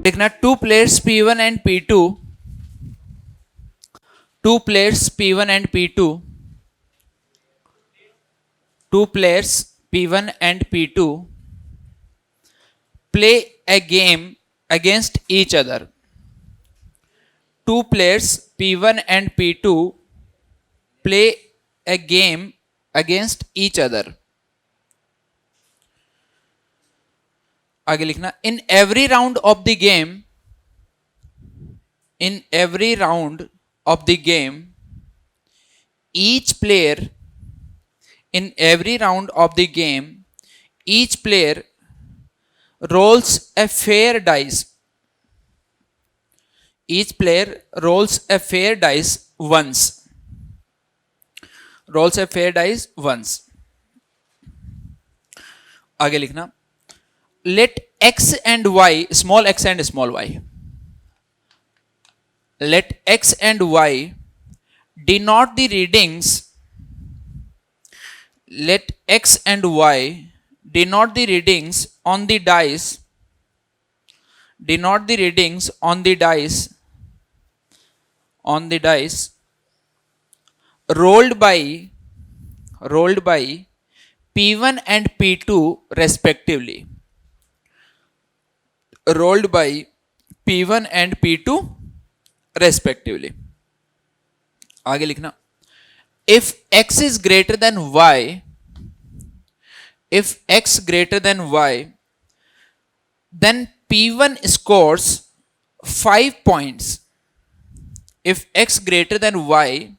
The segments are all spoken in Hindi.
देखना two players P1 and P2, two players P1 and P2, two players P1 and P2 play a game against each other. Two players P1 and P2 play a game against each other. आगे लिखना in every round of the game, in every round of the game, each player, in every round of the game, each player rolls a fair dice. Each player rolls a fair dice once. Rolls a fair dice once. आगे लिखना let x and y, small x and small y, let x and y denote the readings, let x and y denote the readings on the dice, denote the readings on the dice, on the dice rolled by P1 and P2 respectively. Rolled by P1 and P2 respectively. आगे लिखना if x is greater than y, if x greater than y, then P1 scores 5 points. If x greater than y,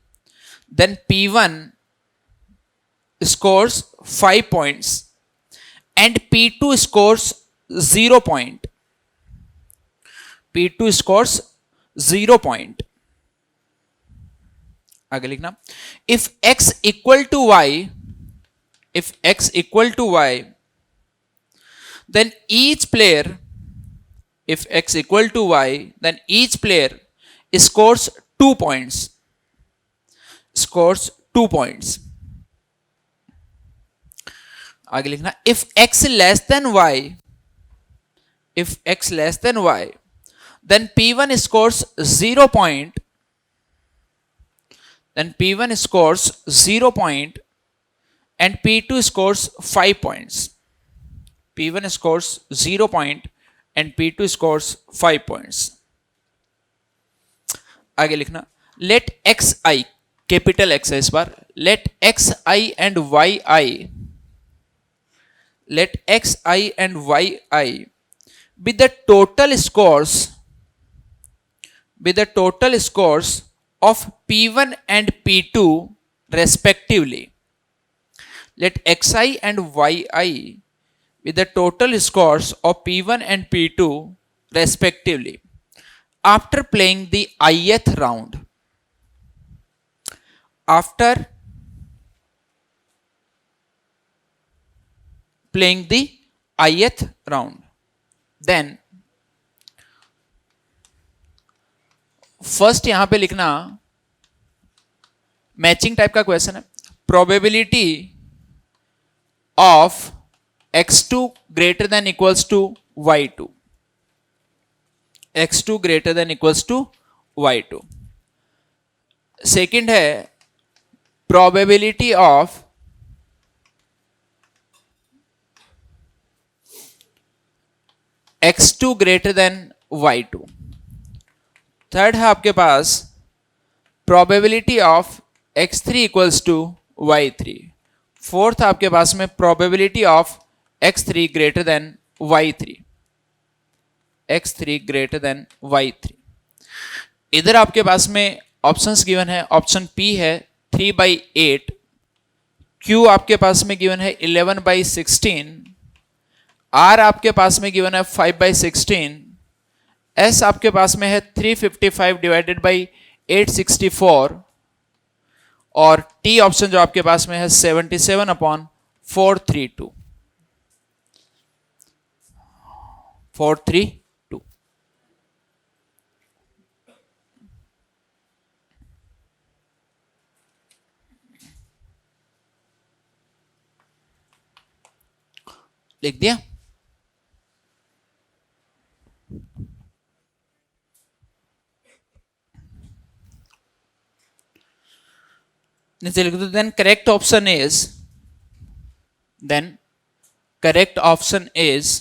then P1 scores 5 points and P2 scores 0 point. P2 scores 0 point. आगे लिखना if x equal to y, if x equal to y, then each player, if x equal to y, then each player scores 2 points. Scores 2 points. आगे लिखना if x less than y, if x less than y, then P1 scores 0 point, then P1 scores 0 point and P2 scores 5 points. P1 scores 0 point and P2 scores 5 points. आगे लिखना let xi, कैपिटल x है इस बार, let xi and yi, let xi and yi be the total scores, be the total scores of P1 and P2 respectively. Let xi and yi be the total scores of P1 and P2 respectively after playing the ith round. After playing the ith round, then first यहां पे लिखना मैचिंग टाइप का क्वेश्चन है probability of x2 greater than equals to y2, x2 greater than equals to y2. Second है probability of x2 greater than y2. Third है आपके पास probability of x3 equals to y3. Fourth आपके पास में probability of x3 greater than y3, x3 greater than y3. इधर आपके पास में ऑप्शंस गिवन है, ऑप्शन P है 3/8, Q आपके पास में गिवन है 11/16, R आपके पास में गिवन है 5/16, S आपके पास में है 355 डिवाइडेड बाई 864 और T ऑप्शन जो आपके पास में है 77/432. 432. लिख दिया. नीचे लिख दो then correct option is, then correct option is,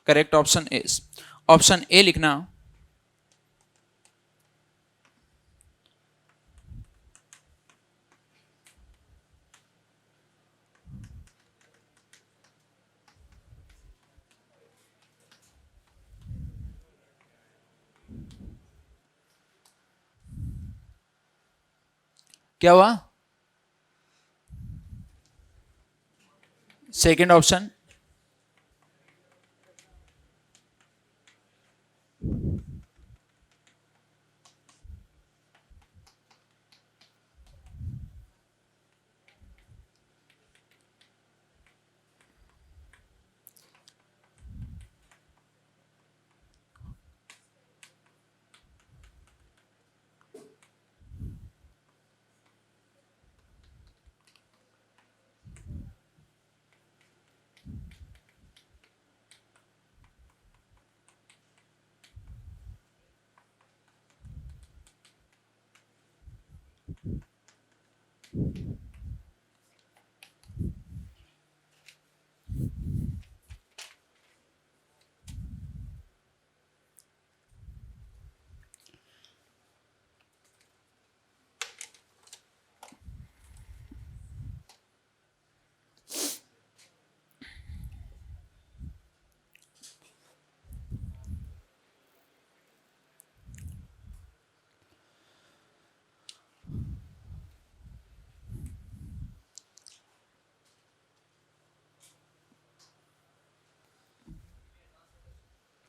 correct option is option A लिखना। क्या हुआ? सेकंड ऑप्शन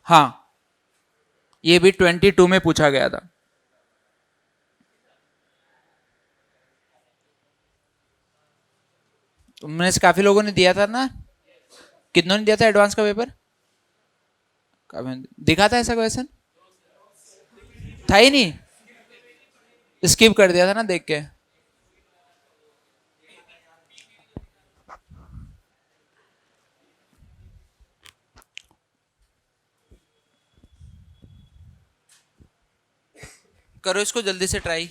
हाँ, ये भी 22 में पूछा गया था। तुमने से काफी लोगों ने दिया था ना? कितनों ने दिया था एडवांस का पेपर? दिखा था ऐसा क्वेश्चन? था ही नहीं, स्किप कर दिया था ना देख के। करो इसको जल्दी से ट्राई।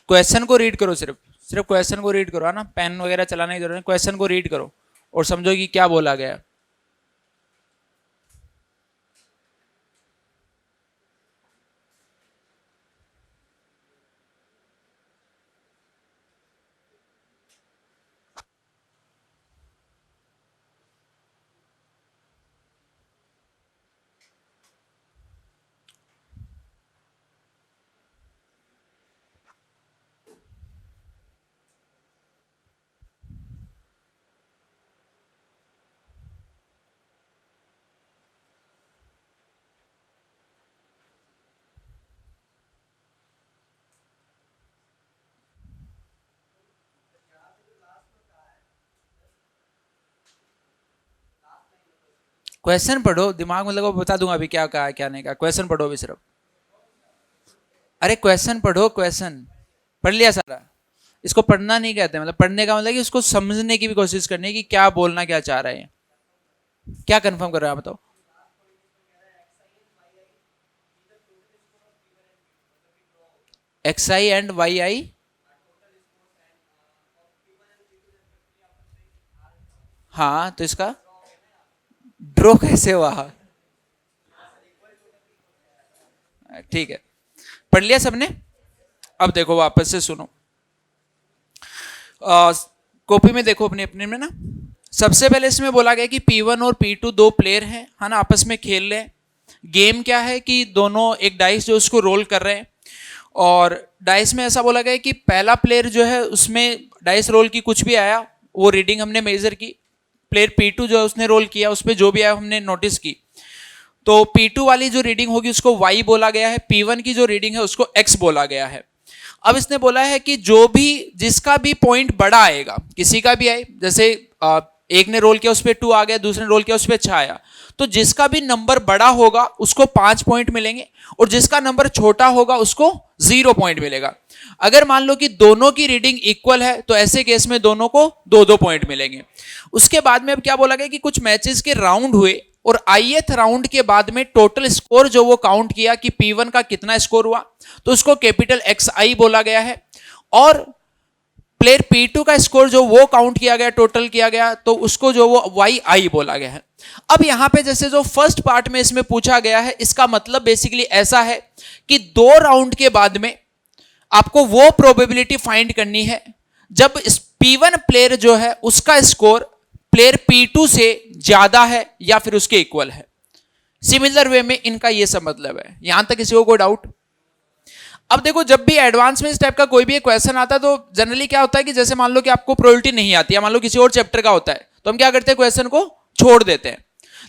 क्वेश्चन को रीड करो, सिर्फ सिर्फ क्वेश्चन को रीड करो, है ना? पेन वगैरह चलाने की जरूरत नहीं, क्वेश्चन को रीड करो और समझो कि क्या बोला गया। क्वेश्चन पढ़ो, दिमाग में लगो, बता दूंगा अभी क्या कहा क्या नहीं कहा। क्वेश्चन पढ़ो अभी सिर्फ। अरे क्वेश्चन पढ़ो, क्वेश्चन पढ़ लिया सारा। इसको पढ़ना नहीं कहते, मतलब पढ़ने का मतलब कि उसको समझने की भी कोशिश करनी है कि क्या बोलना क्या चाह रहे हैं। क्या कंफर्म कर रहे हैं आप बताओ? एक्स आई एंड वाई आई। हाँ, तो इसका ड्रॉ कैसे हुआ? ठीक है, पढ़ लिया सबने? अब देखो वापस से सुनो। कॉपी में देखो अपने अपने में ना। सबसे पहले इसमें बोला गया कि P1 और P2 दो प्लेयर हैं, है ना, आपस में खेल रहे हैं। गेम क्या है कि दोनों एक डाइस जो उसको रोल कर रहे हैं और डाइस में ऐसा बोला गया कि पहला प्लेयर जो है उसमें डाइस रोल की कुछ भी आया वो रीडिंग हमने मेजर की, प्लेयर P2 जो है उसने रोल किया उस पर जो भी आया हमने नोटिस की, तो P2 वाली जो रीडिंग होगी उसको Y बोला गया है, P1 की जो रीडिंग है उसको X बोला गया है। अब इसने बोला है कि जो भी जिसका भी पॉइंट बड़ा आएगा, किसी का भी आए, जैसे एक ने रोल किया उस पर 2 आ गया, दूसरे ने रोल किया उस पर 6 आया, तो जिसका भी नंबर बड़ा होगा उसको 5 पॉइंट मिलेंगे और जिसका नंबर छोटा होगा उसको 0 पॉइंट मिलेगा। अगर मान लो कि दोनों की रीडिंग इक्वल है तो ऐसे केस में दोनों को 2-2 पॉइंट मिलेंगे। उसके बाद में अब क्या बोला गया कि कुछ मैचेस के राउंड हुए और ith राउंड के बाद में टोटल स्कोर जो वो काउंट किया कि P1 का कितना स्कोर हुआ तो उसको कैपिटल XI बोला गया है, और प्लेयर P2 का स्कोर जो वो काउंट किया गया, टोटल किया गया, तो उसको जो वो YI बोला गया है। अब यहां पे जैसे जो फर्स्ट पार्ट में इसमें पूछा गया है, इसका मतलब बेसिकली ऐसा है कि 2 राउंड के बाद में आपको वो प्रोबेबिलिटी फाइंड करनी है जब P1 प्लेयर जो है उसका स्कोर प्लेयर P2 से ज्यादा है या फिर उसके इक्वल है। सिमिलर वे में इनका ये सब मतलब है। यहां तक किसी को कोई डाउट? अब देखो, जब भी एडवांस में इस टाइप का कोई भी क्वेश्चन आता है तो जनरली क्या होता है कि जैसे मान लो कि आपको प्रोबेबिलिटी नहीं आती है, मान लो किसी और चैप्टर का होता है, तो हम क्या करते हैं, क्वेश्चन को छोड़ देते हैं।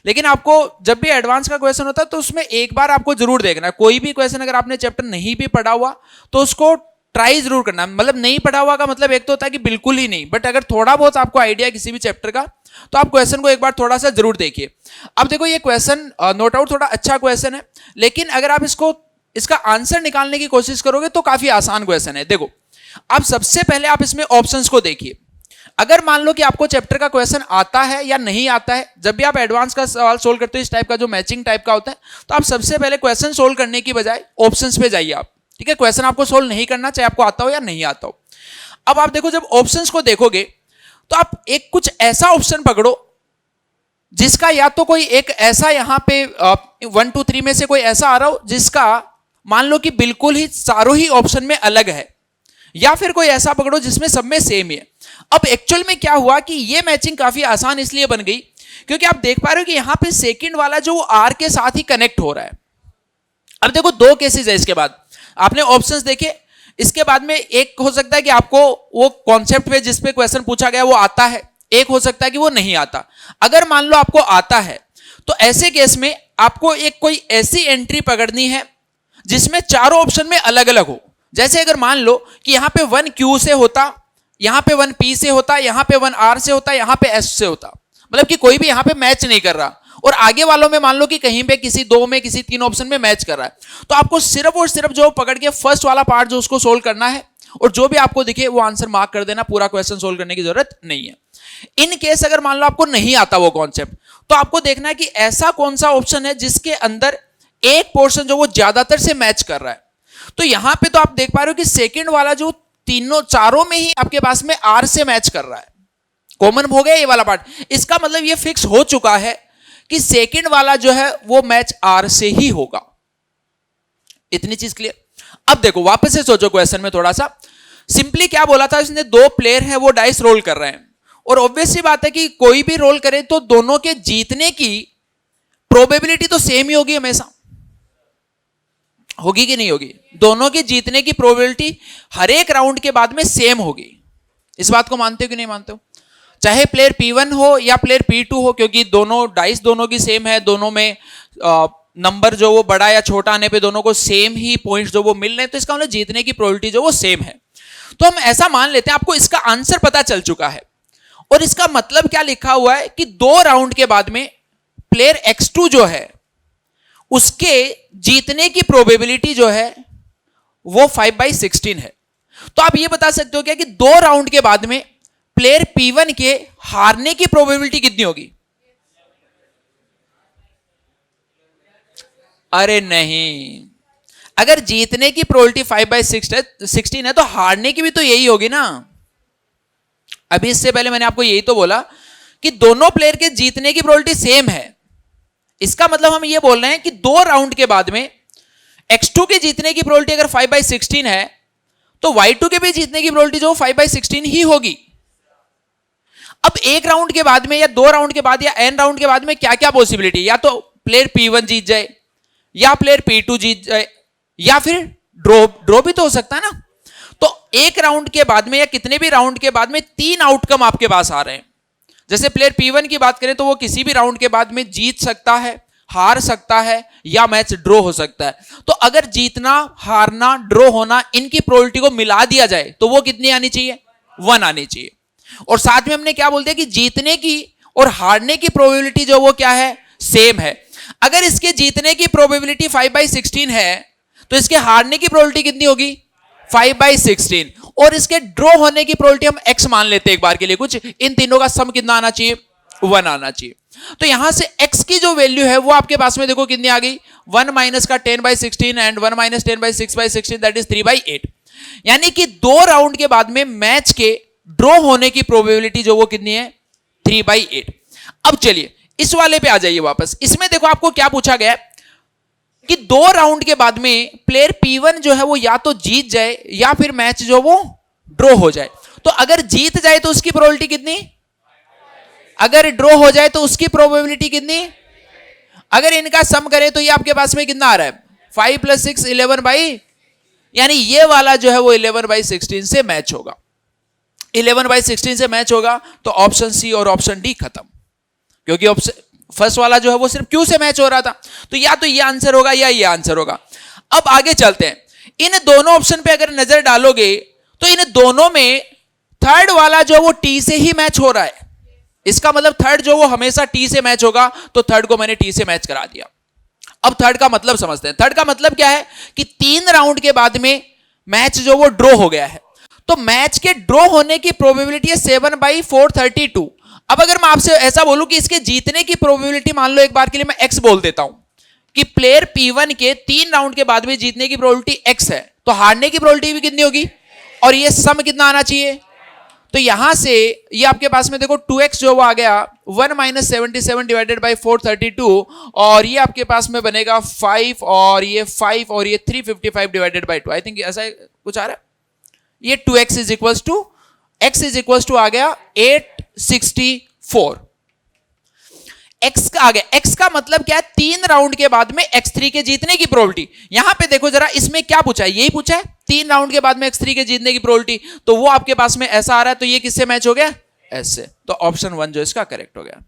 लेकिन आपको जब भी एडवांस का क्वेश्चन होता है तो उसमें एक बार आपको जरूर देखना है, कोई भी क्वेश्चन अगर आपने चैप्टर नहीं भी पढ़ा हुआ तो उसको ट्राई जरूर करना। मतलब नहीं पढ़ा हुआ का मतलब एक तो होता है कि बिल्कुल ही नहीं, बट अगर थोड़ा बहुत आपको आइडिया किसी भी चैप्टर का तो आप क्वेश्चन को एक बार थोड़ा सा जरूर देखिए। अब देखो, ये क्वेश्चन नो डाउट थोड़ा अच्छा क्वेश्चन है, लेकिन अगर आप इसका आंसर निकालने की कोशिश करोगे तो काफी आसान क्वेश्चन है। देखो, अब सबसे पहले आप इसमें ऑप्शंस को देखिए। अगर मान लो कि आपको चैप्टर का क्वेश्चन आता है या नहीं आता है, जब भी आप एडवांस का सवाल सोल्व करते हो इस टाइप का जो मैचिंग टाइप का होता है, तो आप सबसे पहले क्वेश्चन सोल्व करने की बजाय ऑप्शंस पे जाइए आप। ठीक है, क्वेश्चन आपको सोल्व नहीं करना, चाहे आपको आता हो या नहीं आता हो। अब आप देखो, जब ऑप्शंस को देखोगे तो आप एक कुछ ऐसा ऑप्शन पकड़ो जिसका या तो कोई एक ऐसा यहां पे 1 2 3 में से कोई ऐसा आ रहा हो जिसका मान लो कि बिल्कुल ही सारों ही ऑप्शन में अलग है, या फिर कोई ऐसा पकड़ो जिसमें सब में सेम ही है। अब एक्चुअल में क्या हुआ कि ये मैचिंग काफी आसान इसलिए बन गई क्योंकि आप देख पा रहे हो कि यहां पे सेकंड वाला जो आर के साथ ही कनेक्ट हो रहा है। अब देखो, 2 केसेस है। इसके बाद आपने ऑप्शंस देखे, इसके बाद में एक हो सकता है कि आपको वो कॉन्सेप्ट पे जिस पे क्वेश्चन पूछा गया वो आता है, एक हो सकता है कि वो नहीं आता। अगर मान लो आपको आता है तो ऐसे केस में आपको एक कोई ऐसी एंट्री पकड़नी है जिसमें चारों ऑप्शन में अलग अलग हो। जैसे अगर मान लो कि यहां पे 1Q से होता, यहां पे 1P से होता, यहां पे 1R से होता, यहां पे S से होता, मतलब कि कोई भी यहां पे मैच नहीं कर रहा, और आगे वालों में मान लो कि कहीं पे किसी 2 में किसी 3 ऑप्शन में मैच कर रहा है, तो आपको सिर्फ और सिर्फ जो पकड़ के फर्स्ट वाला पार्ट जो उसको सोल्व करना है, और जो भी आपको दिखे वो आंसर मार्क कर देना, पूरा क्वेश्चन सोल्व करने की जरूरत नहीं है। इन केस अगर मान लो आपको नहीं आता वो कॉन्सेप्ट, तो आपको देखना है कि ऐसा कौन सा ऑप्शन है जिसके अंदर एक पोर्शन जो वो ज्यादातर से मैच कर रहा है। तो यहां पे तो आप देख पा रहे हो कि सेकंड वाला जो तीनों चारों में ही आपके पास में आर से मैच कर रहा है, कॉमन हो गया ये वाला पार्ट। इसका मतलब ये फिक्स हो चुका है कि सेकंड वाला जो है वो मैच आर से ही होगा। इतनी चीज क्लियर? अब देखो, वापस से सोचो क्वेश्चन में थोड़ा सा। सिंपली क्या बोला था इसने, 2 प्लेयर है वो डाइस रोल कर रहे हैं, और ऑब्वियस सी बात है कि कोई भी रोल करे तो दोनों के जीतने की प्रोबेबिलिटी तो सेम ही होगी, हमेशा होगी कि नहीं होगी? दोनों के जीतने की प्रोबेबिलिटी हर एक राउंड के बाद में सेम होगी। इस बात को मानते हो कि नहीं मानते हो? चाहे प्लेयर P1 हो या प्लेयर P2 हो, क्योंकि दोनों डाइस दोनों की सेम है, दोनों में नंबर जो वो बड़ा या छोटा आने पे दोनों को सेम ही पॉइंट्स जो वो मिल रहे हैं, तो इसका मतलब जीतने की प्रोबेबिलिटी जो वो सेम है। तो हम ऐसा मान लेते हैं, आपको इसका आंसर पता चल चुका है, और इसका मतलब क्या लिखा हुआ है कि 2 राउंड के बाद में प्लेयर X2 जो है उसके जीतने की प्रोबेबिलिटी जो है वो 5/16 है। तो आप ये बता सकते हो क्या कि 2 राउंड के बाद में प्लेयर P1 के हारने की प्रोबेबिलिटी कितनी होगी? अरे नहीं, अगर जीतने की प्रोबेबिलिटी 5/16 है तो हारने की भी तो यही होगी ना। अभी इससे पहले मैंने आपको यही तो बोला कि दोनों प्लेयर के जीतने की प्रोबेबिलिटी सेम है। इसका मतलब हम ये बोल रहे हैं कि 2 राउंड के बाद में X2 के जीतने की प्रोबेबिलिटी अगर 5/16 है तो Y2 के भी जीतने की प्रोबेबिलिटी जो 5/16 ही होगी। अब 1 राउंड के बाद में या 2 राउंड के बाद या n राउंड के बाद में क्या क्या पॉसिबिलिटी, या तो प्लेयर P1 जीत जाए, या प्लेयर P2 जीत जाए, या फिर ड्रॉ भी तो हो सकता है ना। तो एक राउंड के बाद में या कितने भी राउंड के बाद में 3 आउटकम आपके पास आ रहे हैं। जैसे प्लेयर P1 की बात करें तो वो किसी भी राउंड के बाद में जीत सकता है, हार सकता है या मैच ड्रॉ हो सकता है। तो अगर जीतना, हारना, ड्रॉ होना, इनकी प्रोबेबिलिटी को मिला दिया जाए तो वो कितनी आनी चाहिए? 1 आनी चाहिए। और साथ में हमने क्या बोल दिया कि जीतने की और हारने की प्रोबेबिलिटी जो वो क्या है? सेम है। अगर इसके जीतने की प्रोबेबिलिटी 5/16 है तो इसके हारने की प्रोबेबिलिटी कितनी होगी? 5/16। और इसके ड्रॉ होने की प्रोबेबिलिटी हम x मान लेते हैं एक बार के लिए कुछ। इन तीनों का सम कितना आना चाहिए? 1 आना चाहिए। तो यहां से x की जो वैल्यू है वो आपके पास में देखो कितनी आ गई? 1 माइनस का 10/16 एंड 1 माइनस 10/6/16 दैट इज 3/8। यानी कि 2 राउंड के बाद में मैच के ड्रॉ होने की प्रोबेबिलिटी जो वो कितनी है? 3/8। अब चलिए इस वाले पे आ जाइए वापस। इसमें देखो आपको क्या पूछा गया है कि 2 राउंड के बाद में प्लेयर P1 जो है वो या तो जीत जाए या फिर मैच जो वो ड्रॉ हो जाए। तो अगर जीत जाए तो उसकी प्रोबेबिलिटी कितनी? अगर ड्रॉ हो जाए तो उसकी प्रोबेबिलिटी कितनी? अगर इनका सम करें तो ये आपके पास में कितना आ रहा है? 5 + 6 11 बाई, यानी ये वाला जो है वो 11/16 से मैच होगा। 11/16 से मैच होगा तो ऑप्शन सी और ऑप्शन डी खत्म, क्योंकि ऑप्शन फर्स्ट वाला जो है वो सिर्फ क्यू से मैच हो रहा था। तो या तो ये आंसर होगा या ये आंसर होगा। अब आगे चलते हैं। इन दोनों ऑप्शन पे अगर नजर डालोगे तो इन दोनों में थर्ड वाला जो वो टी से ही मैच हो रहा है। इसका मतलब थर्ड जो वो हमेशा टी से मैच होगा, तो थर्ड को मैंने टी से मैच करा दिया। अब थर्ड का मतलब समझते हैं। थर्ड का मतलब क्या है कि 3 राउंड के बाद में मैच जो वो ड्रॉ हो गया है, तो मैच के ड्रॉ होने की प्रोबेबिलिटी है 7/432। अब अगर मैं आपसे ऐसा बोलूं कि इसके जीतने की प्रोबेबिलिटी, मान लो एक बार के लिए मैं x बोल देता हूं कि प्लेयर P1 के 3 राउंड के बाद में जीतने की प्रोबेबिलिटी x है, तो हारने की प्रोबेबिलिटी भी कितनी होगी? और ये सम कितना आना चाहिए? तो यहां से ये आपके पास में देखो 2x जो वो आ गया 1 - 77 डिवाइडेड बाई 432, और ये आपके पास में बनेगा 5 और ये 5 और ये 355 डिवाइडेड बाई 2। आई थिंक ऐसा कुछ आ रहा है। ये 2x इज इक्वल्स टू आ गया 864। x का आ गया। x का मतलब क्या है? 3 राउंड के बाद में x3 के जीतने की प्रोबेबिलिटी। यहां पे देखो जरा, इसमें क्या पूछा है? यही पूछा है 3 राउंड के बाद में x3 के जीतने की प्रोबेबिलिटी। तो वो आपके पास में ऐसा आ रहा है, तो ये किससे मैच हो गया? ऐसे। तो ऑप्शन 1 जो इसका करेक्ट हो गया।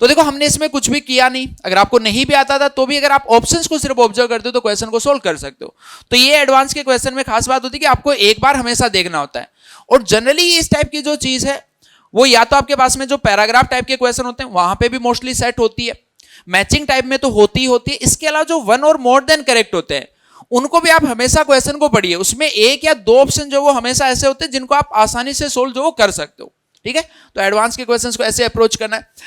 तो देखो हमने इसमें कुछ भी किया नहीं। अगर आपको नहीं भी आता था तो भी अगर आप ऑप्शंस को सिर्फ ऑब्जर्व करते हो तो क्वेश्चन को सोल्व कर सकते हो। तो ये एडवांस के क्वेश्चन में खास बात होती है कि आपको एक बार हमेशा देखना होता है। और जनरली इस टाइप की जो चीज है वो या तो आपके पास में जो पैराग्राफ टाइप के क्वेश्चन होते हैं वहां पे भी मोस्टली सेट होती है, मैचिंग टाइप में तो होती ही होती है। इसके अलावा जो 1 और मोर देन करेक्ट होते हैं उनको भी आप हमेशा क्वेश्चन को पढ़िए। उसमें 1 या 2 ऑप्शन जो वो हमेशा ऐसे होते हैं जिनको आप आसानी से सोल्व जो वो कर सकते हो। ठीक है, तो एडवांस के क्वेश्चंस को ऐसे अप्रोच करना है।